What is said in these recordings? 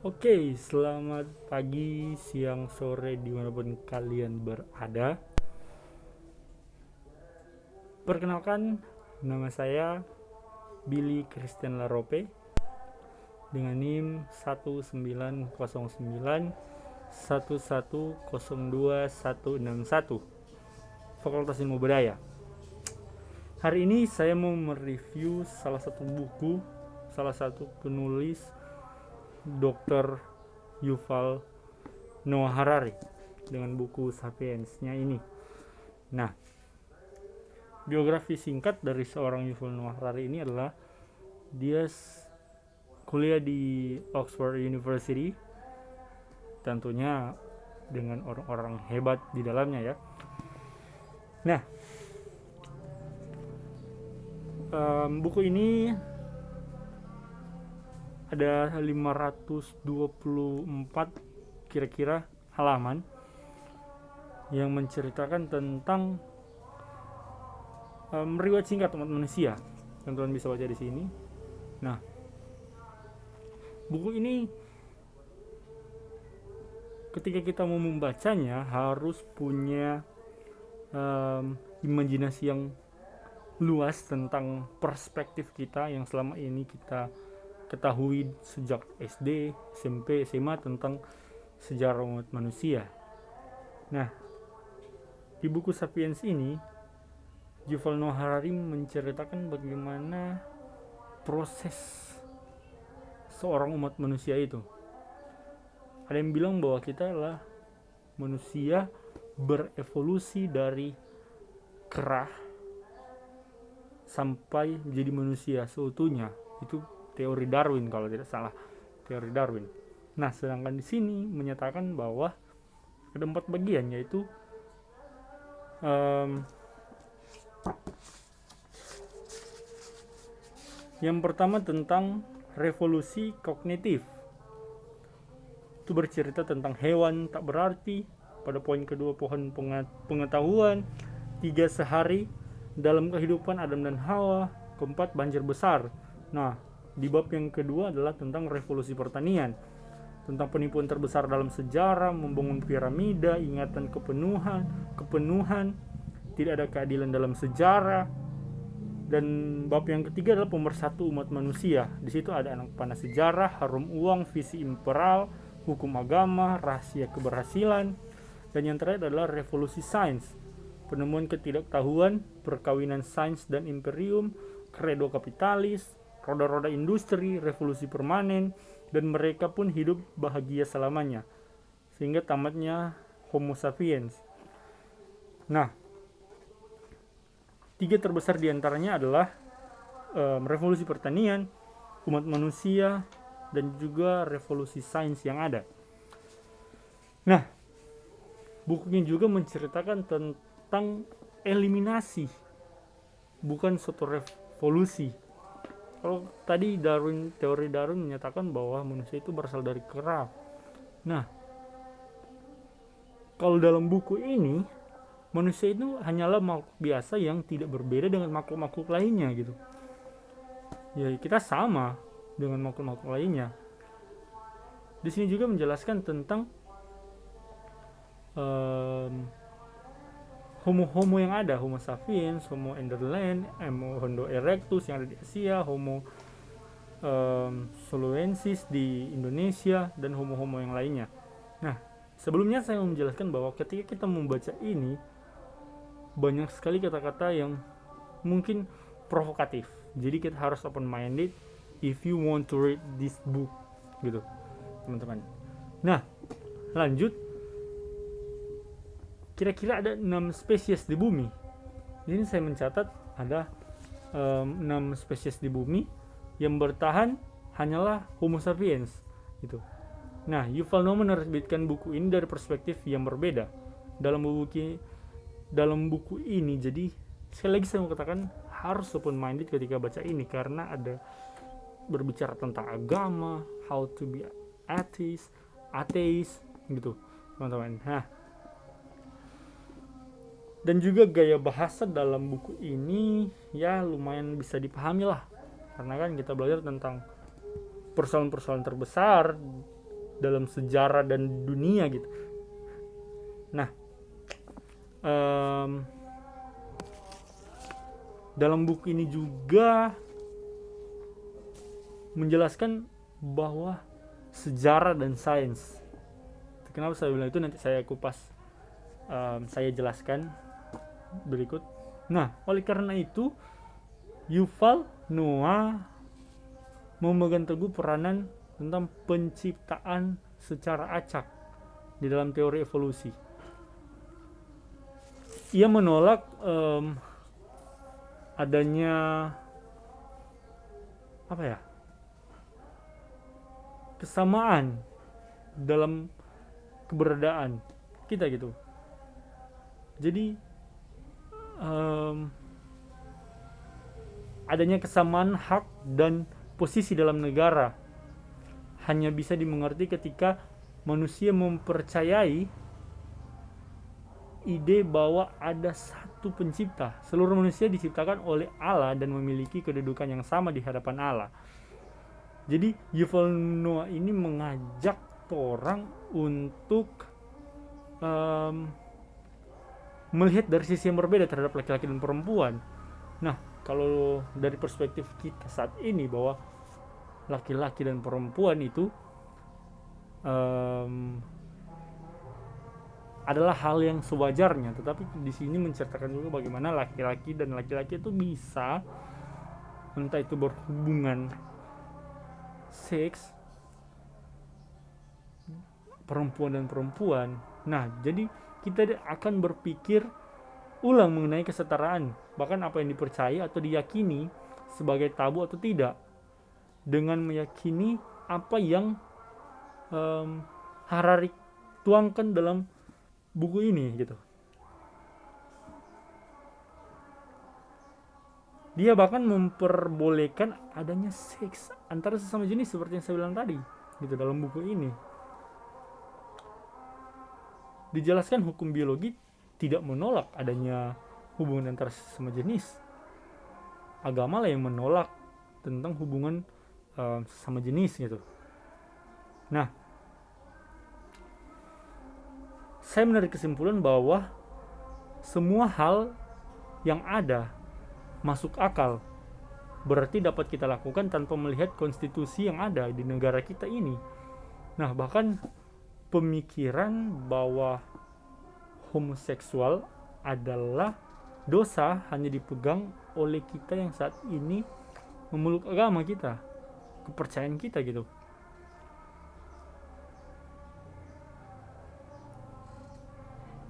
Oke, selamat pagi, siang, sore, dimanapun kalian berada. Perkenalkan, nama saya Billy Christian Larope dengan NIM 1909 1102 161 Fakultas Ilmu Budaya. Hari ini saya mau mereview salah satu buku, salah satu penulis Dr. Yuval Noah Harari dengan buku Sapiens-nya ini. Nah, biografi singkat dari seorang Yuval Noah Harari ini adalah dia kuliah di Oxford University, tentunya dengan orang-orang hebat di dalamnya ya. Nah, buku ini ada 524 kira-kira halaman yang menceritakan tentang riwayat singkat umat manusia. Teman-teman bisa baca di sini. Nah, buku ini ketika kita mau membacanya harus punya imajinasi yang luas tentang perspektif kita yang selama ini kita ketahui sejak SD, SMP, SMA tentang sejarah umat manusia. Nah, di buku Sapiens ini Yuval Noah Harari menceritakan bagaimana proses seorang umat manusia itu. Ada yang bilang bahwa kita adalah manusia berevolusi dari kera sampai menjadi manusia seutuhnya. Itu teori Darwin kalau tidak salah, teori Darwin. Nah, sedangkan di sini menyatakan bahwa ada 4 bagian, yaitu yang pertama tentang revolusi kognitif. Itu bercerita tentang hewan tak berarti. Pada poin kedua, pohon pengetahuan. 3, sehari dalam kehidupan Adam dan Hawa. Keempat, banjir besar. Nah, di bab yang kedua adalah tentang revolusi pertanian, tentang penipuan terbesar dalam sejarah, membangun piramida, ingatan kepenuhan, tidak ada keadilan dalam sejarah. Dan bab yang ketiga adalah pemersatu umat manusia. Di situ ada anak panah sejarah, harum uang, visi imperial, hukum agama, rahasia keberhasilan. Dan yang terakhir adalah revolusi sains, penemuan ketidaktahuan, perkawinan sains dan imperium, kredo kapitalis, roda-roda industri, revolusi permanen, dan mereka pun hidup bahagia selamanya sehingga tamatnya Homo sapiens. Nah, 3 terbesar diantaranya adalah revolusi pertanian, umat manusia, dan juga revolusi sains yang ada. Nah, bukunya juga menceritakan tentang eliminasi, bukan suatu revolusi. Kalau tadi teori Darwin menyatakan bahwa manusia itu berasal dari kera. Nah, kalau dalam buku ini manusia itu hanyalah makhluk biasa yang tidak berbeda dengan makhluk-makhluk lainnya gitu. Ya, kita sama dengan makhluk-makhluk lainnya. Di sini juga menjelaskan tentang homo yang ada, Homo sapiens, Homo neanderthal, Homo erectus yang ada di Asia, Homo soloensis di Indonesia, dan homo yang lainnya. Nah, sebelumnya saya mau menjelaskan bahwa ketika kita membaca ini banyak sekali kata-kata yang mungkin provokatif. Jadi kita harus open minded if you want to read this book gitu, teman-teman. Nah, lanjut. Kira-kira ada 6 spesies di bumi. Ini saya mencatat ada 6 spesies di bumi yang bertahan hanyalah Homo sapiens gitu. Nah, Yuval Noah menerbitkan buku ini dari perspektif yang berbeda. Dalam buku ini, jadi sekali lagi saya mau katakan harus open minded ketika baca ini, karena ada berbicara tentang agama, how to be atheist gitu, teman-teman. Nah, dan juga gaya bahasa dalam buku ini ya lumayan bisa dipahami lah, karena kan kita belajar tentang persoalan-persoalan terbesar dalam sejarah dan dunia gitu. Nah, dalam buku ini juga menjelaskan bahwa sejarah dan sains. Kenapa saya bilang itu, nanti saya kupas, saya jelaskan berikut. Nah, oleh karena itu Yuval Noah memegang teguh peranan tentang penciptaan secara acak di dalam teori evolusi. Ia menolak adanya kesamaan dalam keberadaan kita gitu. Jadi adanya kesamaan hak dan posisi dalam negara hanya bisa dimengerti ketika manusia mempercayai ide bahwa ada satu pencipta. Seluruh manusia diciptakan oleh Allah dan memiliki kedudukan yang sama di hadapan Allah. Jadi Yuval Noah ini mengajak orang untuk melihat dari sisi yang berbeda terhadap laki-laki dan perempuan. Nah, kalau dari perspektif kita saat ini bahwa laki-laki dan perempuan itu adalah hal yang sewajarnya, tetapi di sini menceritakan juga bagaimana laki-laki dan laki-laki itu bisa, entah itu berhubungan seks perempuan dan perempuan. Nah, jadi kita akan berpikir ulang mengenai kesetaraan, bahkan apa yang dipercaya atau diyakini sebagai tabu atau tidak, dengan meyakini apa yang Harari tuangkan dalam buku ini gitu. Dia bahkan memperbolehkan adanya seks antara sesama jenis seperti yang saya bilang tadi gitu dalam buku ini. Dijelaskan hukum biologi tidak menolak adanya hubungan antara sesama jenis. Agama lah yang menolak tentang hubungan sesama jenis gitu. Nah, saya menarik kesimpulan bahwa semua hal yang ada masuk akal, berarti dapat kita lakukan tanpa melihat konstitusi yang ada di negara kita ini. Nah, bahkan pemikiran bahwa homoseksual adalah dosa hanya dipegang oleh kita yang saat ini memeluk agama kita, kepercayaan kita gitu.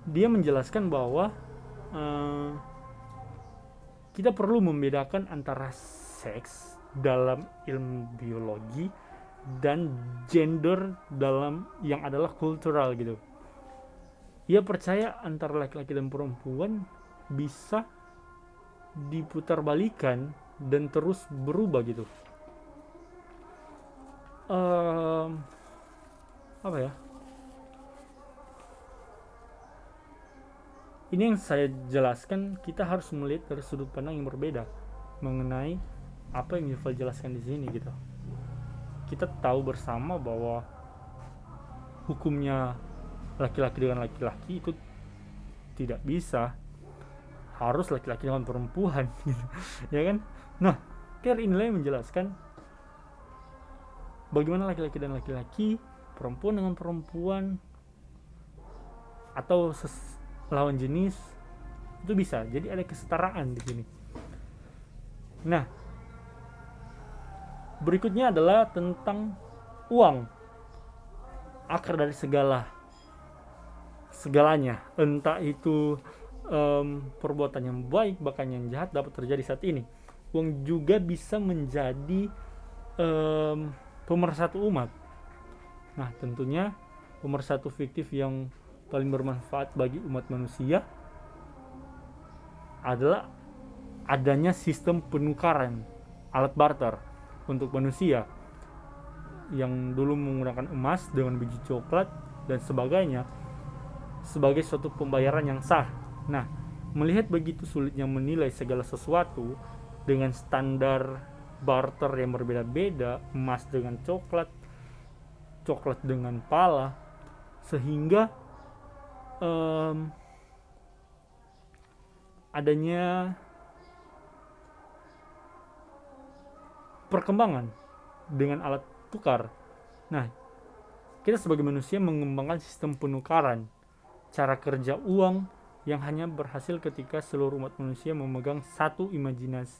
Dia menjelaskan bahwa kita perlu membedakan antara seks dalam ilmu biologi dan gender dalam yang adalah kultural gitu. Ia percaya antara laki-laki dan perempuan bisa diputarbalikan dan terus berubah gitu. Ini yang saya jelaskan, kita harus melihat dari sudut pandang yang berbeda mengenai apa yang Yuval jelaskan di sini gitu. Kita tahu bersama bahwa hukumnya laki-laki dengan laki-laki itu tidak bisa, harus laki-laki dengan perempuan gitu. Ya kan? Nah, Care inilah yang menjelaskan bagaimana laki-laki dan laki-laki, perempuan dengan perempuan atau lawan jenis itu bisa. Jadi ada kesetaraan di sini. Nah, berikutnya adalah tentang uang, akar dari segalanya, entah itu perbuatan yang baik bahkan yang jahat dapat terjadi saat ini. Uang juga bisa menjadi pemersatu umat. Nah, tentunya pemersatu fiktif yang paling bermanfaat bagi umat manusia adalah adanya sistem penukaran, alat barter untuk manusia yang dulu menggunakan emas dengan biji coklat dan sebagainya sebagai suatu pembayaran yang sah. Nah, melihat begitu sulitnya menilai segala sesuatu dengan standar barter yang berbeda-beda, emas dengan coklat, coklat dengan pala, sehingga adanya perkembangan dengan alat tukar. Nah, kita sebagai manusia mengembangkan sistem penukaran, cara kerja uang yang hanya berhasil ketika seluruh umat manusia memegang satu imajinasi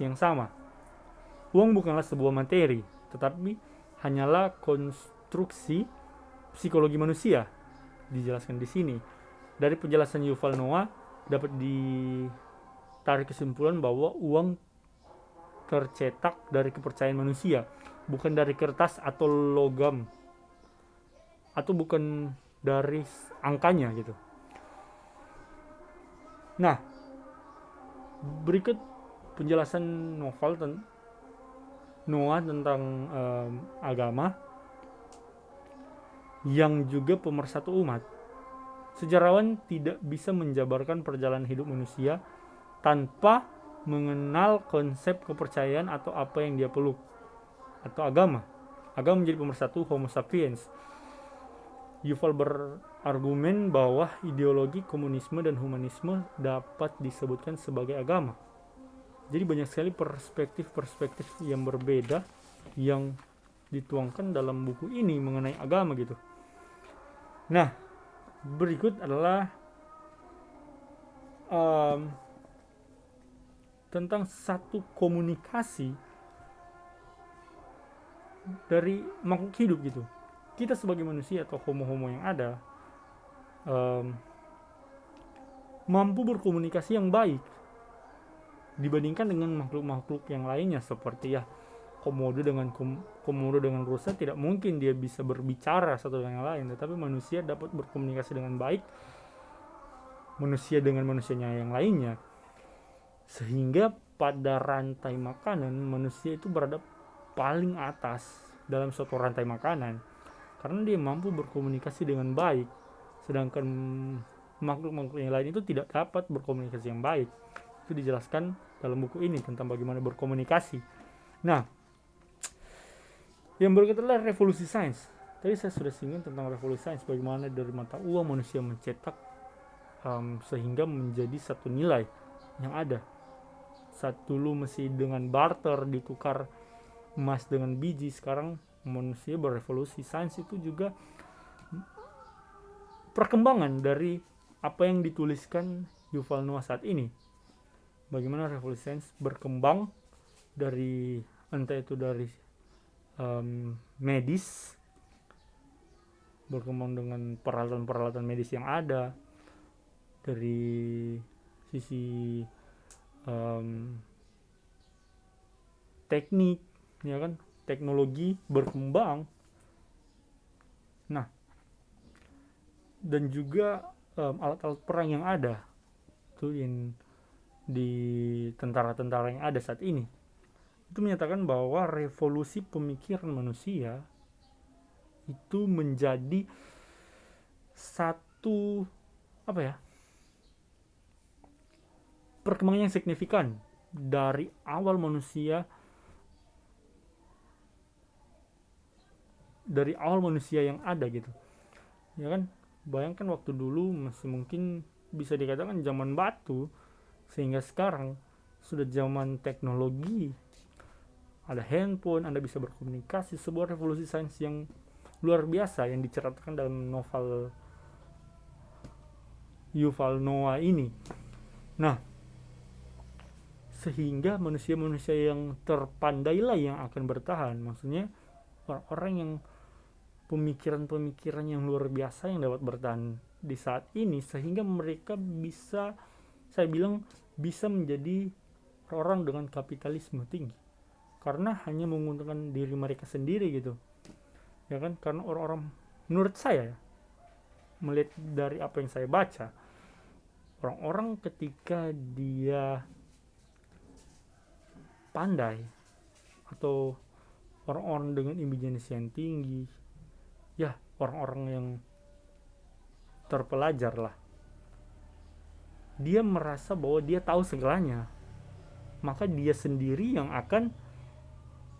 yang sama. Uang bukanlah sebuah materi, tetapi hanyalah konstruksi psikologi manusia. Dijelaskan di sini. Dari penjelasan Yuval Noah dapat ditarik kesimpulan bahwa uang tercetak dari kepercayaan manusia, bukan dari kertas atau logam, atau bukan dari angkanya gitu. Nah, berikut penjelasan Noah tentang agama yang juga pemersatu umat. Sejarawan tidak bisa menjabarkan perjalanan hidup manusia tanpa mengenal konsep kepercayaan atau apa yang dia peluk, atau agama. Agama menjadi pemersatu Homo sapiens. Yuval berargumen bahwa ideologi komunisme dan humanisme dapat disebutkan sebagai agama. Jadi banyak sekali perspektif-perspektif yang berbeda yang dituangkan dalam buku ini mengenai agama gitu. Nah, berikut adalah tentang satu komunikasi dari makhluk hidup gitu. Kita sebagai manusia atau homo-homo yang ada mampu berkomunikasi yang baik dibandingkan dengan makhluk-makhluk yang lainnya, seperti komodo dengan rusa. Tidak mungkin dia bisa berbicara satu dengan yang lain, tetapi manusia dapat berkomunikasi dengan baik, manusia dengan manusianya yang lainnya, sehingga pada rantai makanan manusia itu berada paling atas dalam suatu rantai makanan karena dia mampu berkomunikasi dengan baik, sedangkan makhluk-makhluk yang lain itu tidak dapat berkomunikasi yang baik. Itu dijelaskan dalam buku ini tentang bagaimana berkomunikasi. Nah, yang berikut adalah revolusi sains. Tadi saya sudah singgung tentang revolusi sains, bagaimana dari mata uang manusia mencetak sehingga menjadi satu nilai yang ada. Saat dulu masih dengan barter, ditukar emas dengan biji, sekarang manusia berevolusi. Sains itu juga perkembangan dari apa yang dituliskan Yuval Noah saat ini. Bagaimana revolusi sains berkembang dari entah itu dari medis, berkembang dengan peralatan-peralatan medis yang ada, dari sisi teknik, ya kan, teknologi berkembang. Nah, dan juga alat-alat perang yang ada tuh di tentara-tentara yang ada saat ini, itu menyatakan bahwa revolusi pemikiran manusia itu menjadi satu perkembangan yang signifikan dari awal manusia yang ada gitu, ya kan. Bayangkan waktu dulu masih mungkin bisa dikatakan zaman batu, sehingga sekarang sudah zaman teknologi, ada handphone, Anda bisa berkomunikasi. Sebuah revolusi sains yang luar biasa yang diceritakan dalam novel Yuval Noah ini. Nah, sehingga manusia-manusia yang terpandailah yang akan bertahan. Maksudnya orang-orang yang pemikiran-pemikiran yang luar biasa yang dapat bertahan di saat ini, sehingga mereka bisa, saya bilang, bisa menjadi orang dengan kapitalisme tinggi karena hanya menguntungkan diri mereka sendiri gitu, ya kan. Karena orang-orang, menurut saya melihat dari apa yang saya baca, orang-orang ketika dia pandai atau orang-orang dengan imajinasi yang tinggi, ya orang-orang yang terpelajar lah, dia merasa bahwa dia tahu segalanya, maka dia sendiri yang akan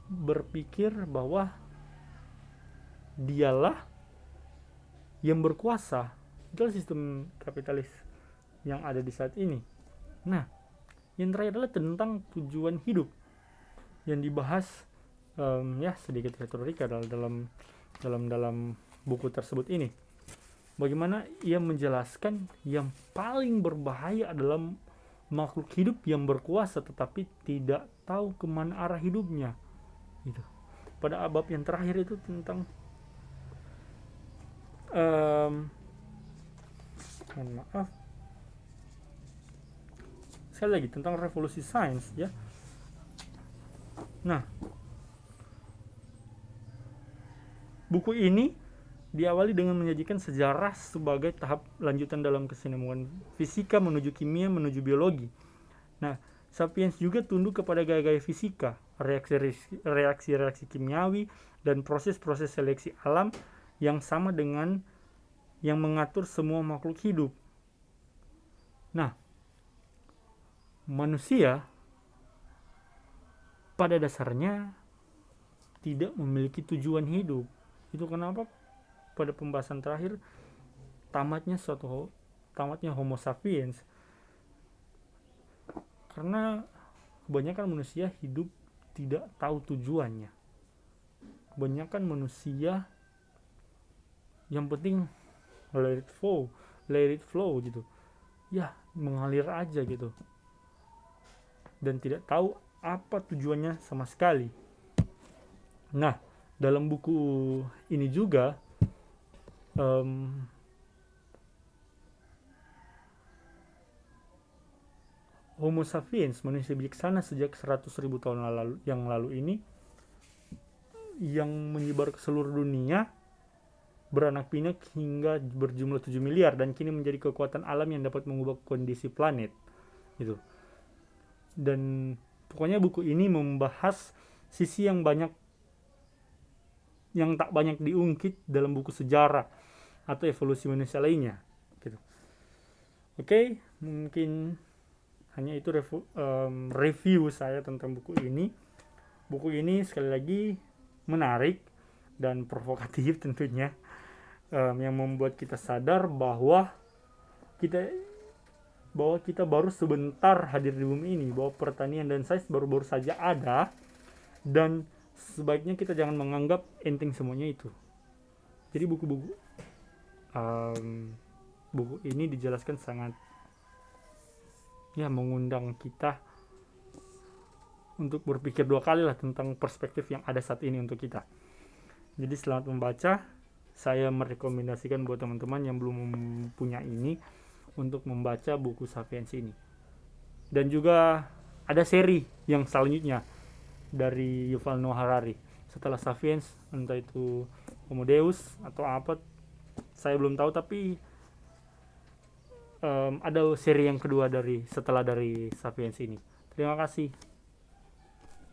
berpikir bahwa dialah yang berkuasa. Itulah sistem kapitalis yang ada di saat ini. Nah, yang terakhir adalah tentang tujuan hidup yang dibahas sedikit retorika dalam buku tersebut ini. Bagaimana ia menjelaskan yang paling berbahaya adalah makhluk hidup yang berkuasa tetapi tidak tahu kemana arah hidupnya. Gitu. Pada bab yang terakhir itu tentang sekali lagi tentang revolusi sains ya. Nah, buku ini diawali dengan menyajikan sejarah sebagai tahap lanjutan dalam kesinambungan fisika menuju kimia menuju biologi. Nah, Sapiens juga tunduk kepada gaya-gaya fisika, reaksi-reaksi kimiawi, dan proses-proses seleksi alam yang sama dengan yang mengatur semua makhluk hidup. Nah, manusia pada dasarnya tidak memiliki tujuan hidup. Itu kenapa pada pembahasan terakhir tamatnya Homo sapiens, karena kebanyakan manusia hidup tidak tahu tujuannya. Kebanyakan manusia yang penting let it flow gitu ya, mengalir aja gitu, dan tidak tahu apa tujuannya sama sekali. Nah, dalam buku ini juga Homo sapiens, manusia bijaksana sejak 100.000 tahun yang lalu ini, yang menyebar ke seluruh dunia, beranak pinak hingga berjumlah 7 miliar dan kini menjadi kekuatan alam yang dapat mengubah kondisi planet gitu. Dan pokoknya buku ini membahas sisi yang tak banyak diungkit dalam buku sejarah atau evolusi manusia lainnya gitu. Oke, mungkin hanya itu review saya tentang buku ini. Buku ini sekali lagi menarik dan provokatif tentunya, yang membuat kita sadar bahwa kita baru sebentar hadir di bumi ini, bahwa pertanian dan sains baru-baru saja ada, dan sebaiknya kita jangan menganggap enteng semuanya itu. Jadi buku ini dijelaskan sangat mengundang kita untuk berpikir dua kali lah tentang perspektif yang ada saat ini untuk kita. Jadi selamat membaca. Saya merekomendasikan buat teman-teman yang belum punya ini untuk membaca buku Sapiens ini. Dan juga ada seri yang selanjutnya dari Yuval Noah Harari setelah Sapiens, entah itu Homo Deus atau apa, saya belum tahu, tapi ada seri yang kedua setelah dari Sapiens ini. Terima kasih.